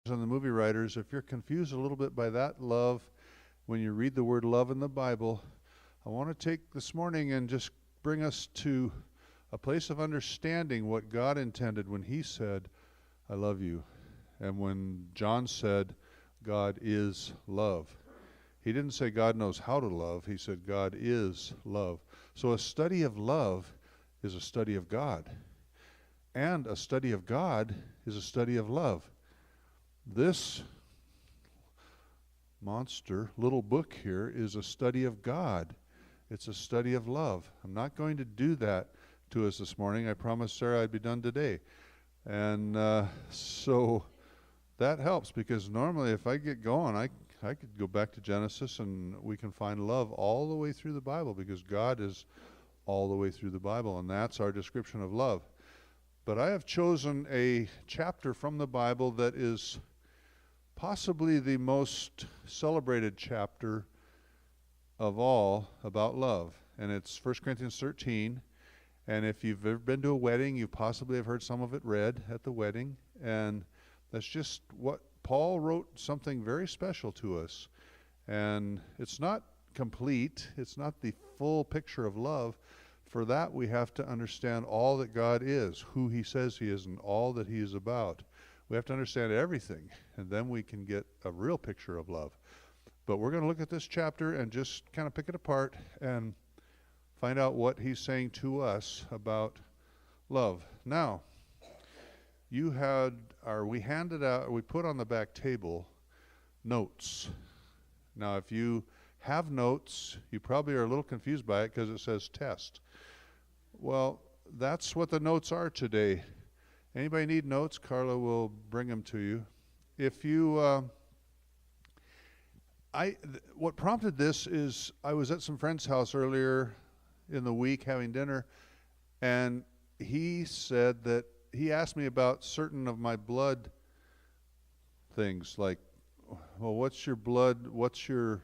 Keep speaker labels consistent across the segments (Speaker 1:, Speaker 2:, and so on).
Speaker 1: and the movie writers, if you're confused a little bit by that love, when you read the word love in the Bible, I want to take this morning and just bring us to a place of understanding what God intended when he said, I love you. And when John said, God is love. He didn't say God knows how to love. He said God is love. So a study of love is a study of God. And a study of God is a study of love. This monster little book here is a study of God. It's a study of love. I'm not going to do that to us this morning. I promised Sarah I'd be done today. And so that helps, because normally if I get going, I could go back to Genesis and we can find love all the way through the Bible, because God is all the way through the Bible, and that's our description of love. But I have chosen a chapter from the Bible that is possibly the most celebrated chapter of all about love. And it's 1 Corinthians 13. And if you've ever been to a wedding, you possibly have heard some of it read at the wedding. And that's just what Paul wrote, something very special to us. And it's not complete. It's not the full picture of love. For that, we have to understand all that God is, who he says he is, and all that he is about. We have to understand everything, and then we can get a real picture of love. But we're going to look at this chapter and just kind of pick it apart and find out what he's saying to us about love. Now, we handed out, we put on the back table notes. Now, if you have notes, you probably are a little confused by it because it says test. Well, that's what the notes are today. Anybody need notes? Carla will bring them to you. If you, what prompted this is I was at some friend's house earlier in the week having dinner, and he said that he asked me about certain of my blood things, like, well, what's your blood, what's your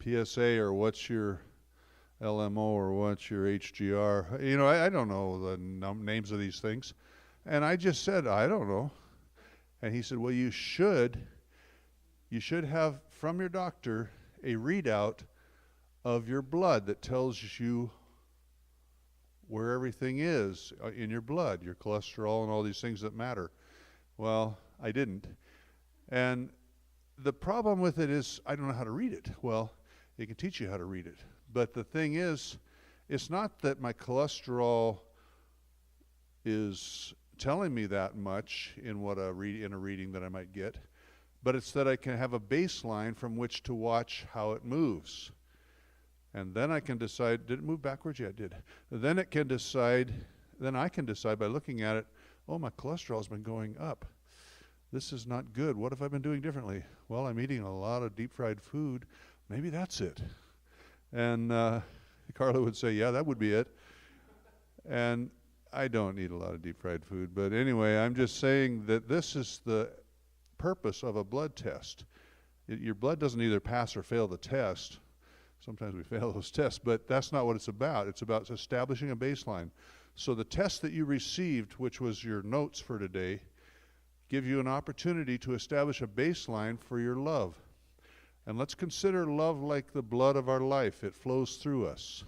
Speaker 1: PSA, or what's your LMO, or what's your HGR? You know, I don't know the names of these things. And I just said, I don't know. And he said, well, you should have from your doctor a readout of your blood that tells you where everything is in your blood, your cholesterol and all these things that matter. Well, I didn't. And the problem with it is I don't know how to read it. Well, it can teach you how to read it. But the thing is, it's not that my cholesterol is telling me that much in a reading that I might get, but it's that I can have a baseline from which to watch how it moves. And then I can decide, did it move backwards? Yeah, it did. Then I can decide by looking at it, oh, my cholesterol's been going up. This is not good. What have I been doing differently? Well, I'm eating a lot of deep fried food. Maybe that's it. And Carla would say, yeah, that would be it. And I don't eat a lot of deep fried food. But anyway, I'm just saying that this is the purpose of a blood test. Your blood doesn't either pass or fail the test. Sometimes we fail those tests, but that's not what it's about. It's about establishing a baseline. So the test that you received, which was your notes for today, give you an opportunity to establish a baseline for your love. And let's consider love like the blood of our life. It flows through us.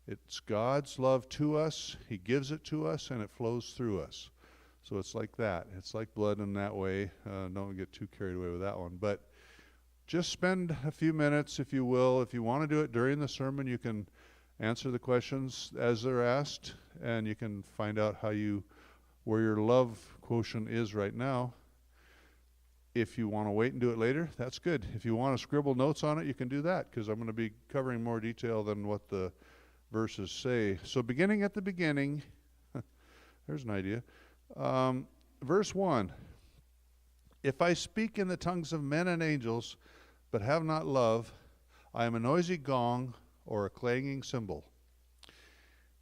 Speaker 1: It's God's love to us. He gives it to us, and it flows through us. So it's like that. It's like blood in that way. Don't get too carried away with that one. But just spend a few minutes, if you will. If you want to do it during the sermon, you can answer the questions as they're asked, and you can find out where your love quotient is right now. If you want to wait and do it later, that's good. If you want to scribble notes on it, you can do that, because I'm going to be covering more detail than what the verses say. So beginning at the beginning, there's an idea. Verse 1, if I speak in the tongues of men and angels, but have not love, I am a noisy gong or a clanging cymbal.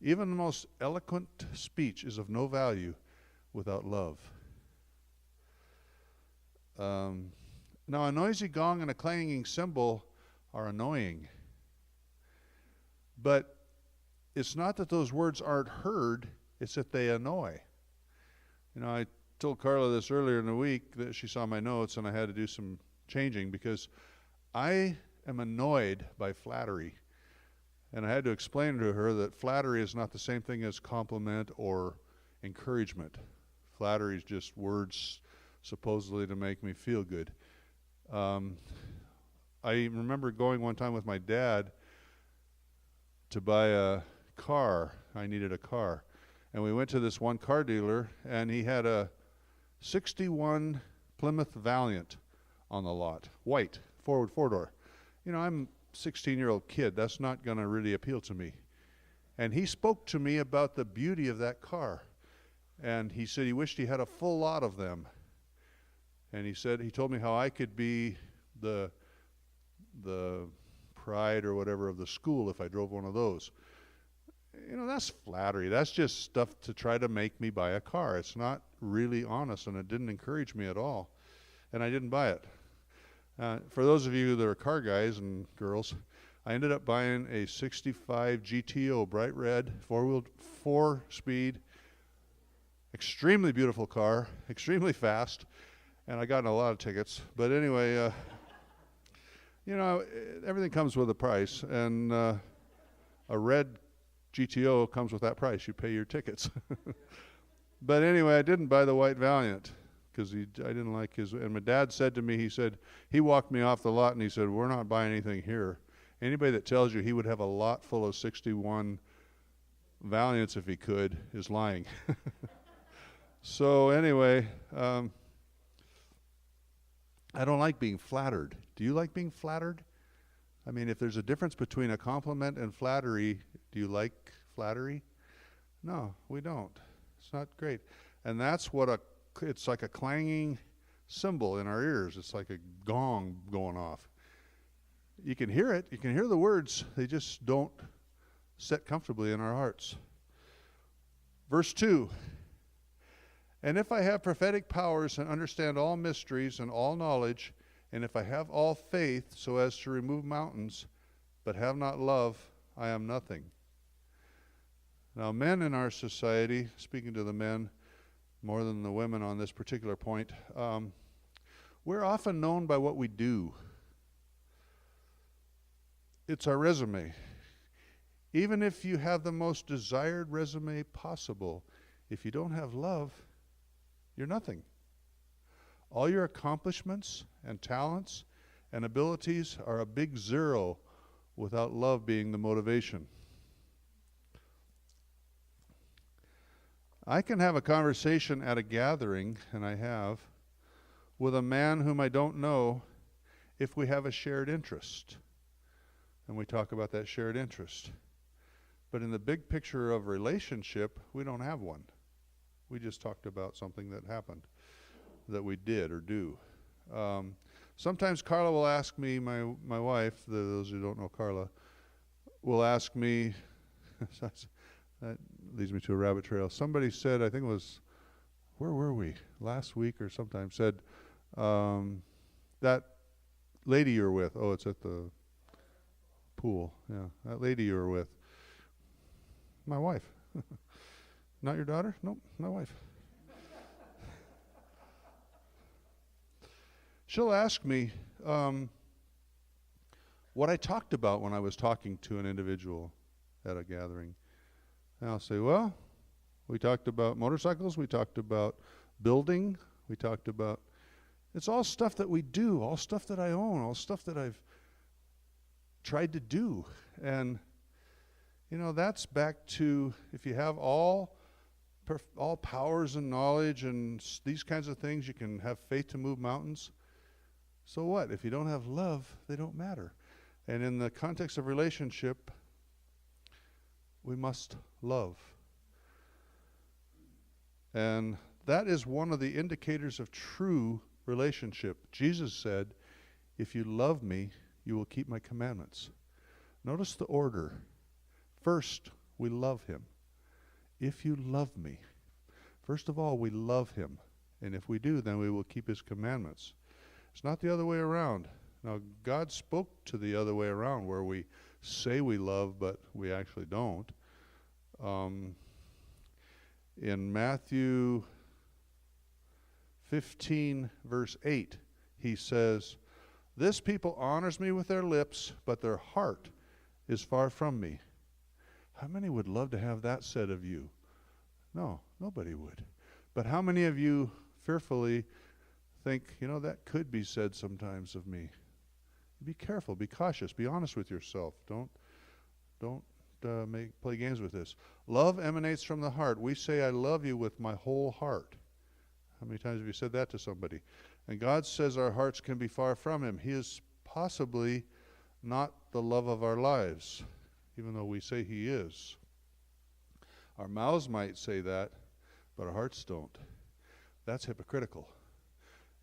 Speaker 1: Even the most eloquent speech is of no value without love. Now, a noisy gong and a clanging cymbal are annoying. But it's not that those words aren't heard, it's that they annoy. You know, I told Carla this earlier in the week that she saw my notes and I had to do some changing because I am annoyed by flattery. And I had to explain to her that flattery is not the same thing as compliment or encouragement. Flattery is just words supposedly to make me feel good. I remember going one time with my dad to buy a car. I needed a car. And we went to this one car dealer, and he had a 61 Plymouth Valiant on the lot. White, forward four-door. You know, I'm a 16-year-old kid. That's not going to really appeal to me. And he spoke to me about the beauty of that car. And he said he wished he had a full lot of them. And he told me how I could be the pride or whatever of the school if I drove one of those. You know, that's flattery. That's just stuff to try to make me buy a car. It's not really honest, and it didn't encourage me at all. And I didn't buy it. For those of you that are car guys and girls, I ended up buying a 65 GTO, bright red, four-speed, extremely beautiful car, extremely fast, and I got in a lot of tickets. But anyway, you know, everything comes with a price, and a red GTO comes with that price. You pay your tickets. But anyway, I didn't buy the white Valiant because I didn't like his. And my dad said to me, he walked me off the lot and he said, "We're not buying anything here." Anybody that tells you he would have a lot full of 61 Valiants if he could is lying. So anyway, I don't like being flattered. Do you like being flattered? I mean, if there's a difference between a compliment and flattery, do you like flattery? No, we don't. It's not great. And that's what it's like a clanging cymbal in our ears. It's like a gong going off. You can hear it. You can hear the words. They just don't sit comfortably in our hearts. Verse 2. And if I have prophetic powers and understand all mysteries and all knowledge, and if I have all faith so as to remove mountains, but have not love, I am nothing. Now, men in our society, speaking to the men more than the women on this particular point, we're often known by what we do. It's our resume. Even if you have the most desired resume possible, if you don't have love, you're nothing. All your accomplishments and talents and abilities are a big zero without love being the motivation. I can have a conversation at a gathering, and I have, with a man whom I don't know if we have a shared interest. And we talk about that shared interest. But in the big picture of relationship, we don't have one. We just talked about something that happened, that we did or do. Sometimes Carla will ask me, my wife, those who don't know Carla, will ask me, that leads me to a rabbit trail. Somebody said, I think it was, where were we? Last week or sometime, said, that lady you're with, oh, it's at the pool, yeah, that lady you were with, my wife. Not your daughter? Nope, my wife. She'll ask me what I talked about when I was talking to an individual at a gathering. And I'll say, well, we talked about motorcycles, we talked about building, we talked about, it's all stuff that we do, all stuff that I own, all stuff that I've tried to do. And, you know, that's back to, if you have all powers and knowledge and these kinds of things, you can have faith to move mountains. So what? If you don't have love, they don't matter. And in the context of relationship, we must love. And that is one of the indicators of true relationship. Jesus said, if you love me, you will keep my commandments. Notice the order. First, we love him. If you love me, first of all, we love him. And if we do, then we will keep his commandments. It's not the other way around. Now, God spoke to the other way around, where we say we love, but we actually don't. In Matthew 15, verse 8, he says, "This people honors me with their lips, but their heart is far from me." How many would love to have that said of you? No, nobody would. But how many of you fearfully think, that could be said sometimes of me? Be careful, be cautious, be honest with yourself. Don't play games with this. Love emanates from the heart. We say, "I love you with my whole heart." How many times have you said that to somebody? And God says our hearts can be far from him. He is possibly not the love of our lives, even though we say he is. Our mouths might say that, but our hearts don't. That's hypocritical.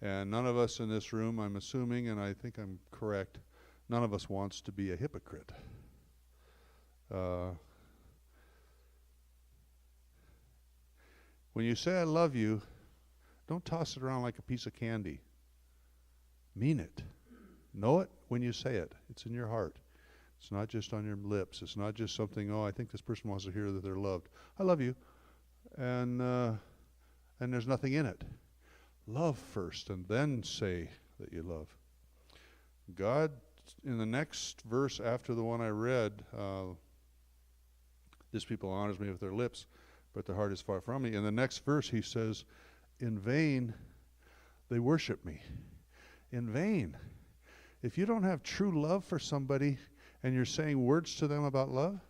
Speaker 1: And none of us in this room, I'm assuming, and I think I'm correct, none of us wants to be a hypocrite. When you say "I love you," don't toss it around like a piece of candy. Mean it. Know it when you say it. It's in your heart. It's not just on your lips. It's not just something, I think this person wants to hear that they're loved. I love you. And there's nothing in it. Love first and then say that you love. God, in the next verse after the one I read, "This people honors me with their lips, but their heart is far from me." In the next verse he says, "In vain they worship me." In vain. If you don't have true love for somebody and you're saying words to them about love,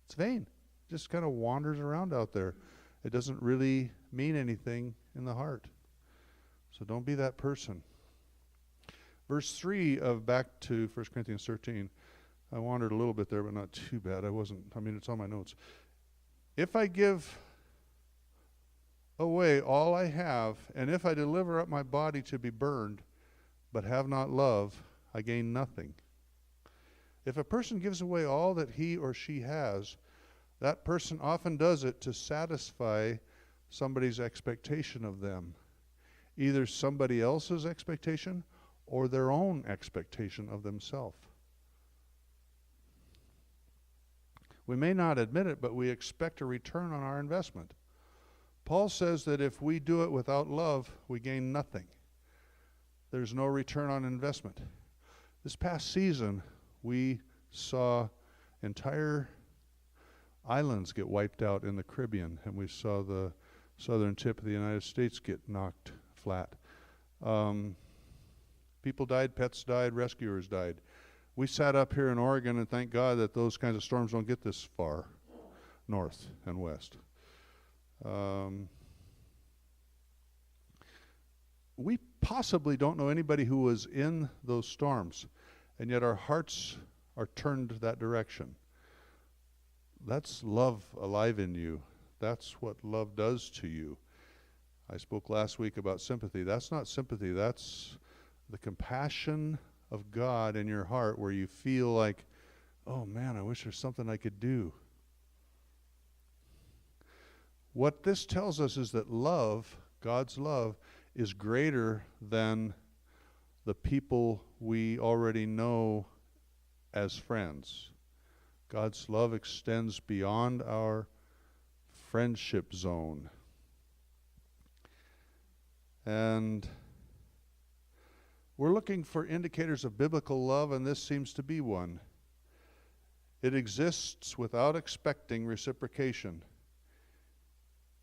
Speaker 1: it's vain. It just kind of wanders around out there. It doesn't really mean anything in the heart. So don't be that person. Verse 3 of back to 1 Corinthians 13. I wandered a little bit there, but not too bad. It's on my notes. "If I give away all I have, and if I deliver up my body to be burned, but have not love, I gain nothing." If a person gives away all that he or she has, that person often does it to satisfy somebody's expectation of them. Either somebody else's expectation or their own expectation of themselves. We may not admit it, but we expect a return on our investment. Paul says that if we do it without love, we gain nothing. There's no return on investment. This past season, we saw entire islands get wiped out in the Caribbean, and we saw the southern tip of the United States get knocked flat. People died, pets died, rescuers died. We sat up here in Oregon and thank God that those kinds of storms don't get this far north and west. We possibly don't know anybody who was in those storms, and yet our hearts are turned that direction. That's love alive in you. That's what love does to you. I spoke last week about sympathy. That's not sympathy. That's the compassion of God in your heart where you feel like, oh man, I wish there's something I could do. What this tells us is that love, God's love, is greater than the people we already know as friends. God's love extends beyond our friendship zone. And we're looking for indicators of biblical love, and this seems to be one. It exists without expecting reciprocation.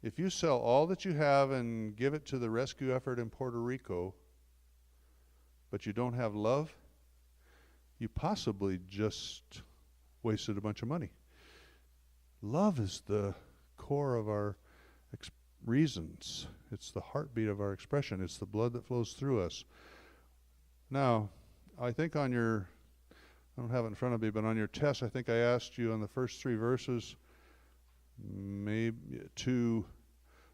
Speaker 1: If you sell all that you have and give it to the rescue effort in Puerto Rico, but you don't have love, you possibly just wasted a bunch of money. Love is the core of our reasons. It's the heartbeat of our expression. It's the blood that flows through us. Now, I think I don't have it in front of me, but on your test, I think I asked you on the first 3 verses maybe to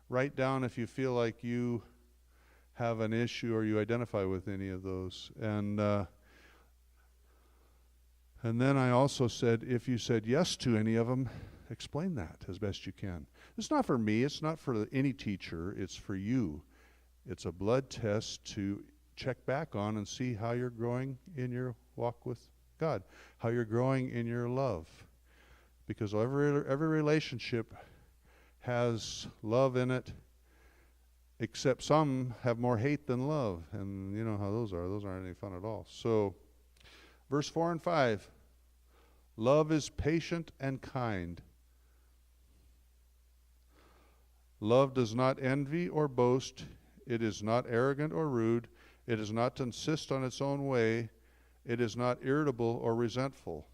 Speaker 1: write down if you feel like you have an issue or you identify with any of those. And then I also said, if you said yes to any of them, explain that as best you can. It's not for me. It's not for any teacher. It's for you. It's a blood test to check back on and see how you're growing in your walk with God, how you're growing in your love. Because every relationship has love in it, except some have more hate than love. And you know how those are. Those aren't any fun at all. So, verse 4 and 5. Love is patient and kind. Love does not envy or boast. It is not arrogant or rude. It is not to insist on its own way. It is not irritable or resentful.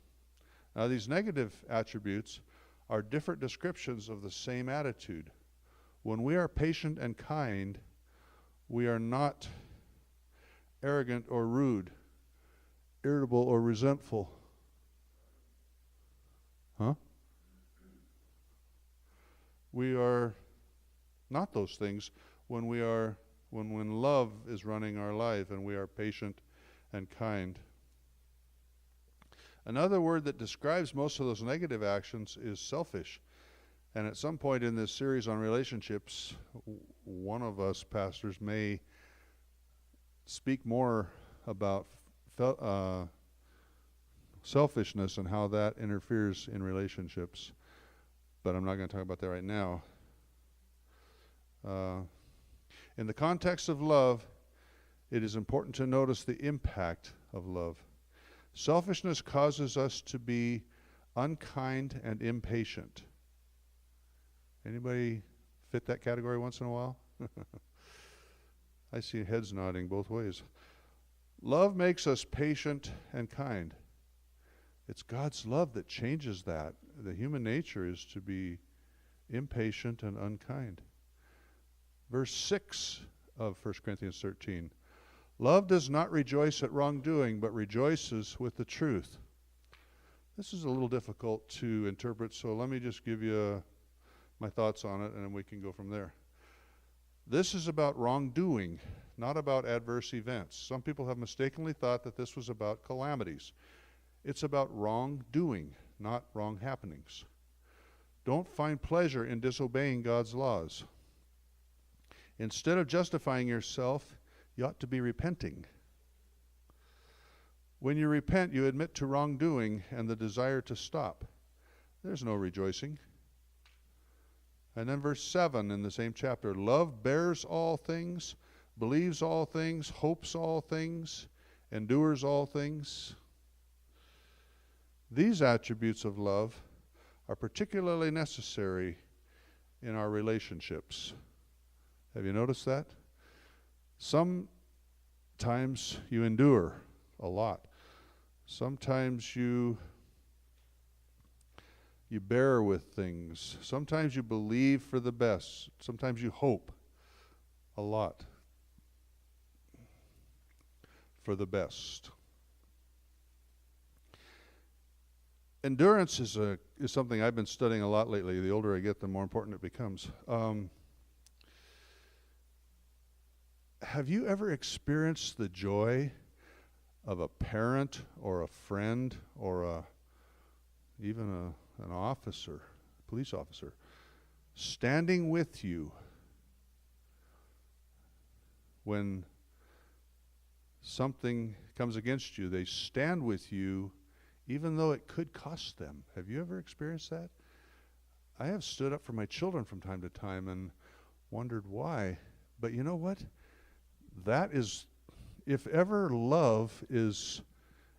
Speaker 1: Now, these negative attributes are different descriptions of the same attitude. When we are patient and kind, we are not arrogant or rude, irritable or resentful. Huh? We are not those things when love is running our life and we are patient and kind. Another word that describes most of those negative actions is selfish. And at some point in this series on relationships, one of us pastors may speak more about selfishness and how that interferes in relationships. But I'm not going to talk about that right now. In the context of love, it is important to notice the impact of love. Selfishness causes us to be unkind and impatient. Anybody fit that category once in a while? I see heads nodding both ways. Love makes us patient and kind. It's God's love that changes that. The human nature is to be impatient and unkind. Verse 6 of 1 Corinthians 13. Love does not rejoice at wrongdoing, but rejoices with the truth. This is a little difficult to interpret, so let me just give you my thoughts on it, and then we can go from there. This is about wrongdoing, not about adverse events. Some people have mistakenly thought that this was about calamities. It's about wrongdoing, not wrong happenings. Don't find pleasure in disobeying God's laws. Instead of justifying yourself, you ought to be repenting. When you repent, you admit to wrongdoing and the desire to stop. There's no rejoicing. And then verse 7 in the same chapter, love bears all things, believes all things, hopes all things, endures all things. These attributes of love are particularly necessary in our relationships. Have you noticed that? Sometimes you endure a lot. Sometimes you bear with things. Sometimes you believe for the best. Sometimes you hope a lot for the best. Endurance is something I've been studying a lot lately. The older I get, the more important it becomes. Have you ever experienced the joy of a parent or a friend or even an officer, police officer, standing with you when something comes against you? They stand with you even though it could cost them. Have you ever experienced that? I have stood up for my children from time to time and wondered why. But you know what? That is, if ever love is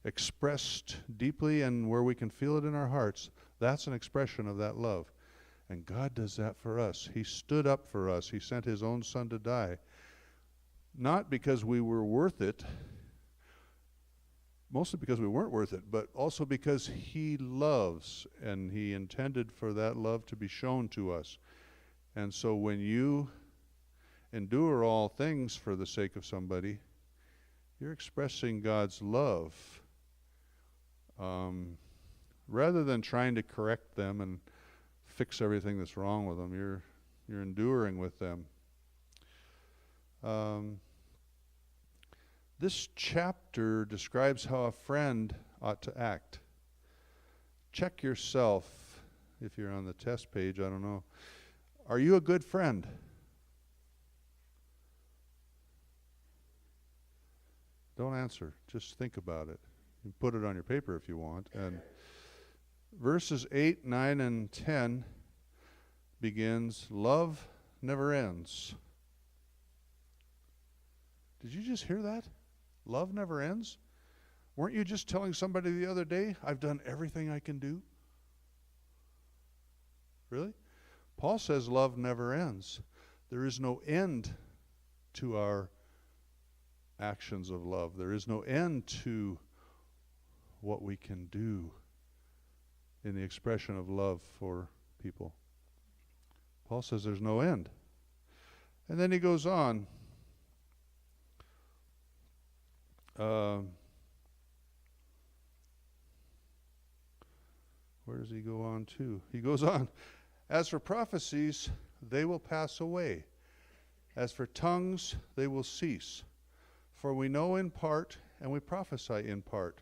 Speaker 1: expressed deeply and where we can feel it in our hearts, that's an expression of that love. And God does that for us. He stood up for us. He sent His own Son to die. Not because we were worth it, mostly because we weren't worth it, but also because He loves, and He intended for that love to be shown to us. And so when you endure all things for the sake of somebody, you're expressing God's love. Rather than trying to correct them and fix everything that's wrong with them, you're enduring with them. This chapter describes how a friend ought to act. Check yourself if you're on the test page. I don't know. Are you a good friend? Don't answer. Just think about it. You can put it on your paper if you want. And verses 8, 9, and 10 begins, love never ends. Did you just hear that? Love never ends? Weren't you just telling somebody the other day, I've done everything I can do? Really? Paul says love never ends. There is no end to our actions of love. There is no end to what we can do in the expression of love for people. Paul says there's no end. And then he goes on. Where does he go on to? He goes on. As for prophecies, they will pass away. As for tongues, they will cease. For we know in part, and we prophesy in part.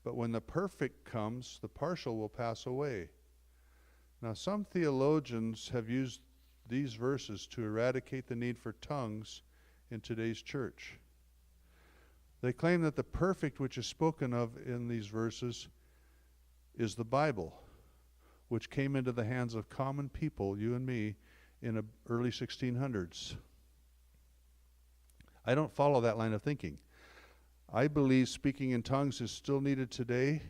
Speaker 1: But when the perfect comes, the partial will pass away. Now, some theologians have used these verses to eradicate the need for tongues in today's church. They claim that the perfect which is spoken of in these verses is the Bible, which came into the hands of common people, you and me, in the early 1600s. I don't follow that line of thinking. I believe speaking in tongues is still needed today,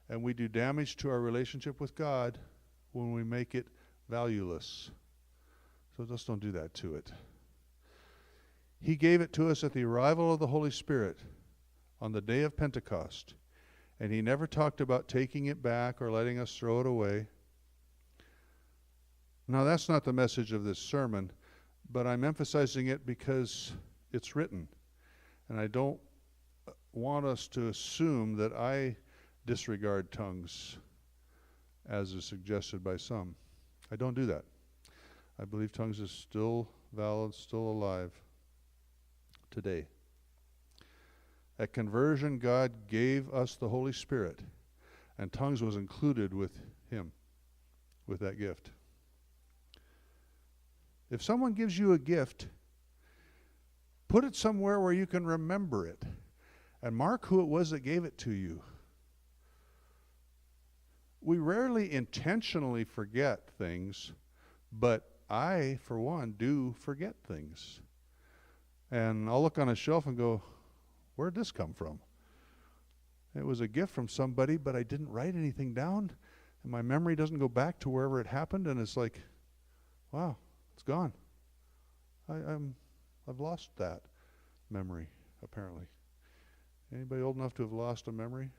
Speaker 1: and we do damage to our relationship with God when we make it valueless. So just don't do that to it. He gave it to us at the arrival of the Holy Spirit on the day of Pentecost, and he never talked about taking it back or letting us throw it away. Now, that's not the message of this sermon, but I'm emphasizing it because it's written, and I don't want us to assume that I disregard tongues as is suggested by some. I don't do that. I believe tongues is still valid, still alive today. At conversion, God gave us the Holy Spirit, and tongues was included with him, with that gift. If someone gives you a gift, put it somewhere where you can remember it, and mark who it was that gave it to you. We rarely intentionally forget things, but I, for one, do forget things. And I'll look on a shelf and go, where'd this come from? It was a gift from somebody, but I didn't write anything down, and my memory doesn't go back to wherever it happened, and it's like, wow, it's gone. I've lost that memory, apparently. Anybody old enough to have lost a memory?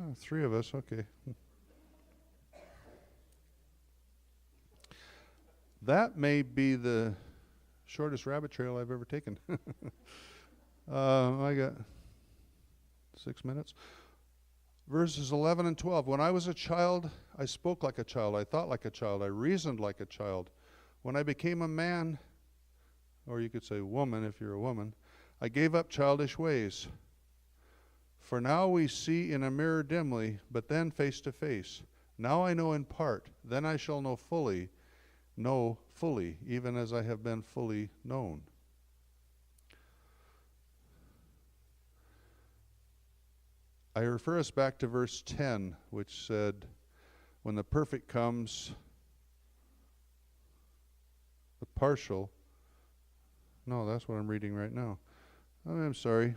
Speaker 1: Oh, 3 of us, okay. That may be the shortest rabbit trail I've ever taken. I got 6 minutes. Verses 11 and 12. When I was a child, I spoke like a child. I thought like a child. I reasoned like a child. When I became a man, or you could say woman if you're a woman, I gave up childish ways. For now we see in a mirror dimly, but then face to face. Now I know in part, then I shall know fully, even as I have been fully known. I refer us back to verse 10, which said, when the perfect comes, the partial. No, that's what I'm reading right now. Oh, I'm sorry.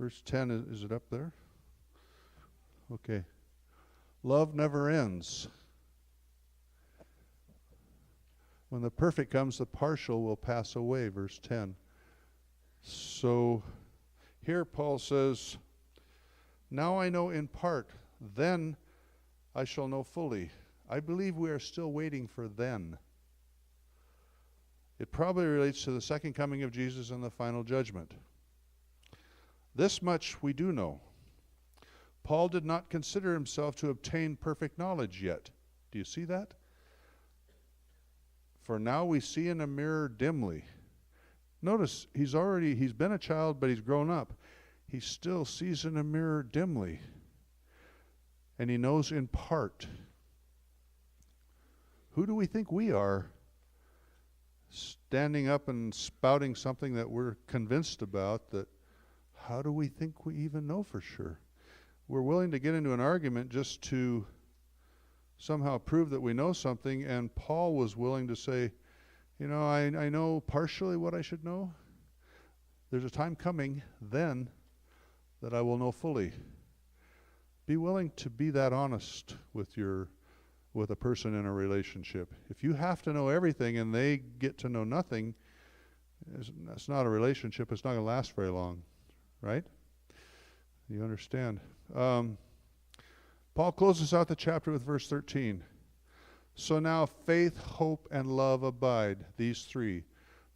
Speaker 1: Verse 10, is it up there? Okay. Love never ends. When the perfect comes, the partial will pass away, verse 10. So here Paul says, now I know in part, then I shall know fully. I believe we are still waiting for then. It probably relates to the second coming of Jesus and the final judgment. This much we do know. Paul did not consider himself to obtain perfect knowledge yet. Do you see that? For now we see in a mirror dimly. Notice he's been a child, but he's grown up. He still sees in a mirror dimly. And he knows in part. Who do we think we are, standing up and spouting something that we're convinced about? That how do we think we even know for sure? We're willing to get into an argument just to somehow prove that we know something, and Paul was willing to say, I know partially what I should know. There's a time coming then that I will know fully. Be willing to be that honest with a person in a relationship. If you have to know everything and they get to know nothing, that's not a relationship. It's not going to last very long, right? You understand? Paul closes out the chapter with verse 13. So now faith, hope, and love abide, these three.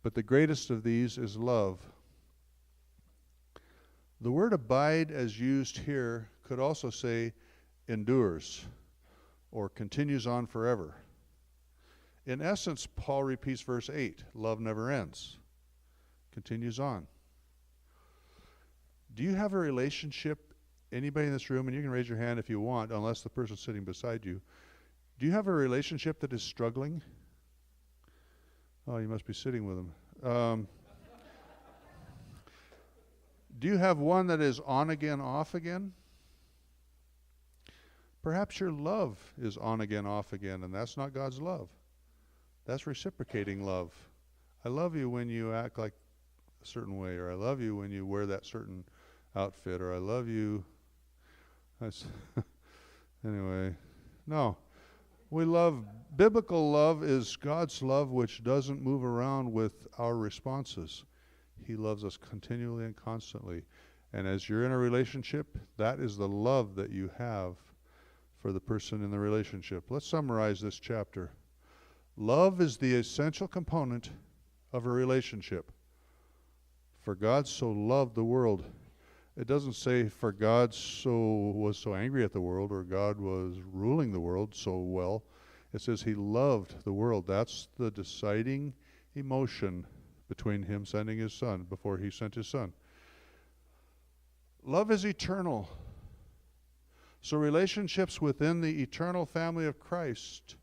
Speaker 1: But the greatest of these is love. The word abide, as used here, could also say endures or continues on forever. In essence, Paul repeats verse 8. Love never ends. Continues on. Do you have a relationship, anybody in this room, and you can raise your hand if you want, unless the person sitting beside you, do you have a relationship that is struggling? Oh, you must be sitting with them. Do you have one that is on again, off again? Perhaps your love is on again, off again, and that's not God's love. That's reciprocating love. I love you when you act like a certain way, or I love you when you wear that certain outfit, or I love you. Anyway, no. Biblical love is God's love, which doesn't move around with our responses. He loves us continually and constantly. And as you're in a relationship, that is the love that you have for the person in the relationship. Let's summarize this chapter. Love is the essential component of a relationship. For God so loved the world. It doesn't say for God was so angry at the world, or God was ruling the world so well. It says he loved the world. That's the deciding emotion between him sending his son, before he sent his son. Love is eternal. So relationships within the eternal family of Christ,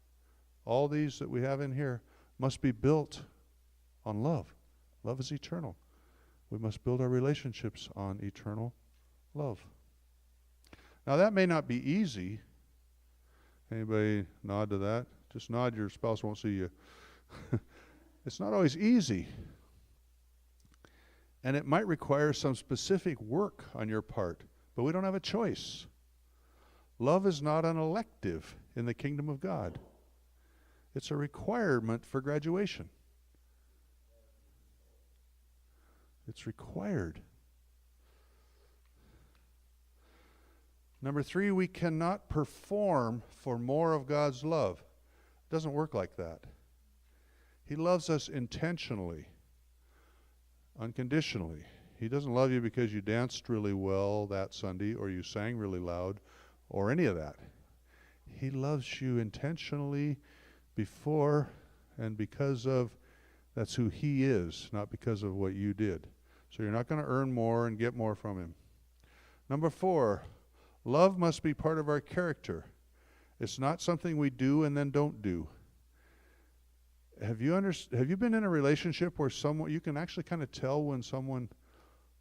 Speaker 1: all these that we have in here, must be built on love. Love is eternal. We must build our relationships on eternal love. Now that may not be easy. Anybody nod to that? Just nod, your spouse won't see you. It's not always easy. And it might require some specific work on your part, but we don't have a choice. Love is not an elective in the kingdom of God. It's a requirement for graduation. It's required. Number 3, we cannot perform for more of God's love. It doesn't work like that. He loves us intentionally, unconditionally. He doesn't love you because you danced really well that Sunday, or you sang really loud, or any of that. He loves you intentionally before and because of, that's who he is, not because of what you did. So you're not going to earn more and get more from him. Number 4, love must be part of our character. It's not something we do and then don't do. Have you been in a relationship where you can actually kind of tell when someone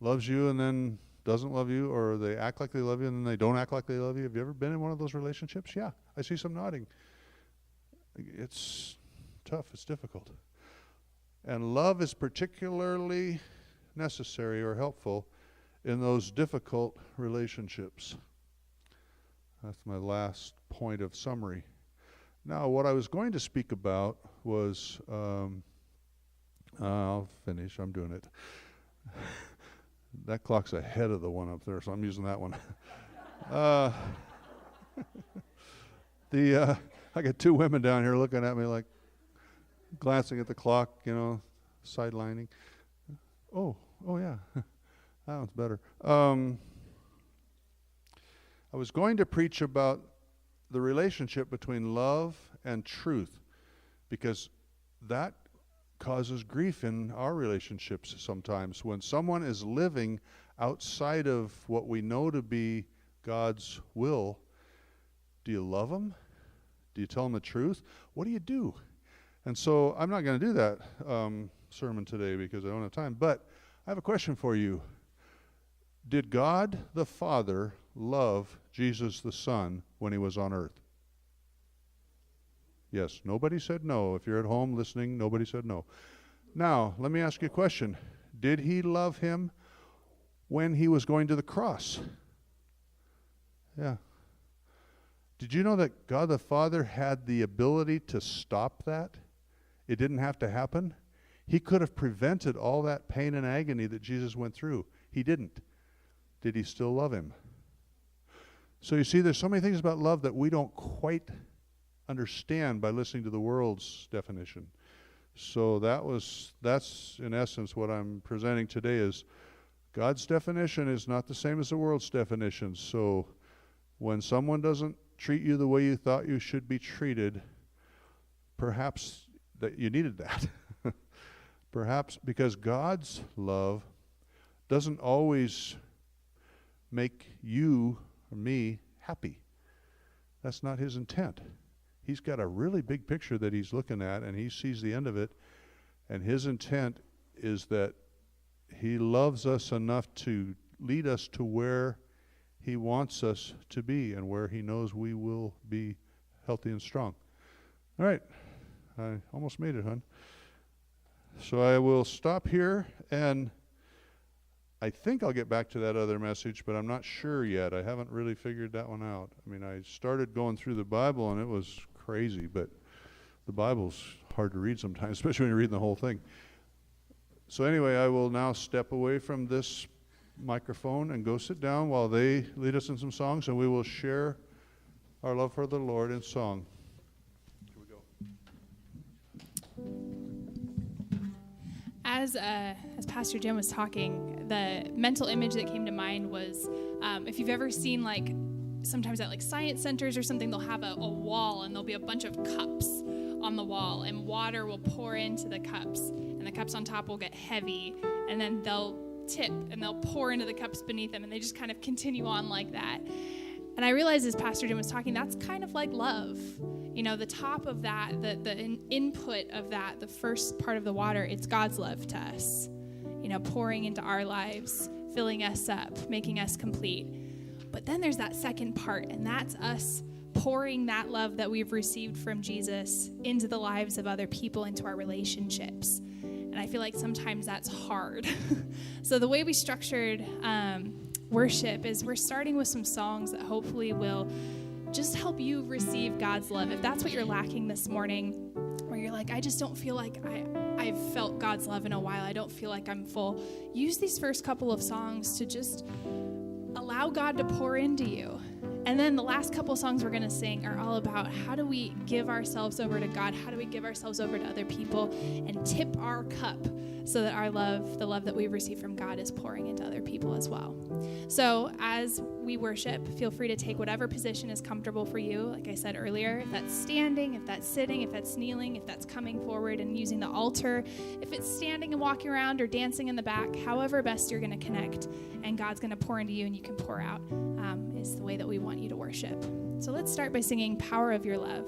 Speaker 1: loves you and then doesn't love you, or they act like they love you and then they don't act like they love you? Have you ever been in one of those relationships? Yeah, I see some nodding. It's tough, it's difficult. And love is particularly necessary or helpful in those difficult relationships. That's my last point of summary. Now, what I was going to speak about was, I'll finish, I'm doing it. That clock's ahead of the one up there, so I'm using that one. I got 2 women down here looking at me like, glancing at the clock, sidelining. Oh yeah, that one's better. I was going to preach about the relationship between love and truth, because that causes grief in our relationships sometimes. When someone is living outside of what we know to be God's will, do you love them? Do you tell them the truth? What do you do? And so I'm not going to do that sermon today because I don't have time, but I have a question for you. Did God the Father love Jesus the Son when he was on earth? Yes, nobody said no. If you're at home listening, nobody said no. Now, let me ask you a question. Did he love him when he was going to the cross? Yeah. Did you know that God the Father had the ability to stop that? It didn't have to happen. He could have prevented all that pain and agony that Jesus went through. He didn't. Did he still love him? So you see, there's so many things about love that we don't quite understand by listening to the world's definition. So that's in essence what I'm presenting today is God's definition is not the same as the world's definition. So when someone doesn't treat you the way you thought you should be treated, perhaps that you needed that. Perhaps because God's love doesn't always make you or me happy. That's not his intent. He's got a really big picture that he's looking at, and he sees the end of it, and his intent is that he loves us enough to lead us to where he wants us to be and where he knows we will be healthy and strong. All right. I almost made it, hon. So I will stop here, and I think I'll get back to that other message, but I'm not sure yet. I haven't really figured that one out. I mean, I started going through the Bible, and it was crazy, but the Bible's hard to read sometimes, especially when you're reading the whole thing. So anyway, I will now step away from this microphone and go sit down while they lead us in some songs, and we will share our love for the Lord in song. Here we go.
Speaker 2: As Pastor Jim was talking, the mental image that came to mind was if you've ever seen like sometimes at like science centers or something, they'll have a wall and there'll be a bunch of cups on the wall and water will pour into the cups and the cups on top will get heavy and then they'll tip and they'll pour into the cups beneath them and they just kind of continue on like that. And I realized as Pastor Jim was talking, that's kind of like love. You know, the top of that, the input of that, the first part of the water, it's God's love to us. You know, pouring into our lives, filling us up, making us complete. But then there's that second part, and that's us pouring that love that we've received from Jesus into the lives of other people, into our relationships. And I feel like sometimes that's hard. So the way we structured worship is we're starting with some songs that hopefully will just help you receive God's love. If that's what you're lacking this morning, where you're like, I just don't feel like I've felt God's love in a while. I don't feel like I'm full. Use these first couple of songs to just allow God to pour into you. And then the last couple songs we're going to sing are all about how do we give ourselves over to God? How do we give ourselves over to other people and tip our cup so that our love, the love that we've received from God, is pouring into other people as well. So as we worship, feel free to take whatever position is comfortable for you. Like I said earlier, if that's standing, if that's sitting, if that's kneeling, if that's coming forward and using the altar, if it's standing and walking around or dancing in the back, however best you're going to connect and God's going to pour into you and you can pour out is the way that we want you to worship. So let's start by singing Power of Your Love.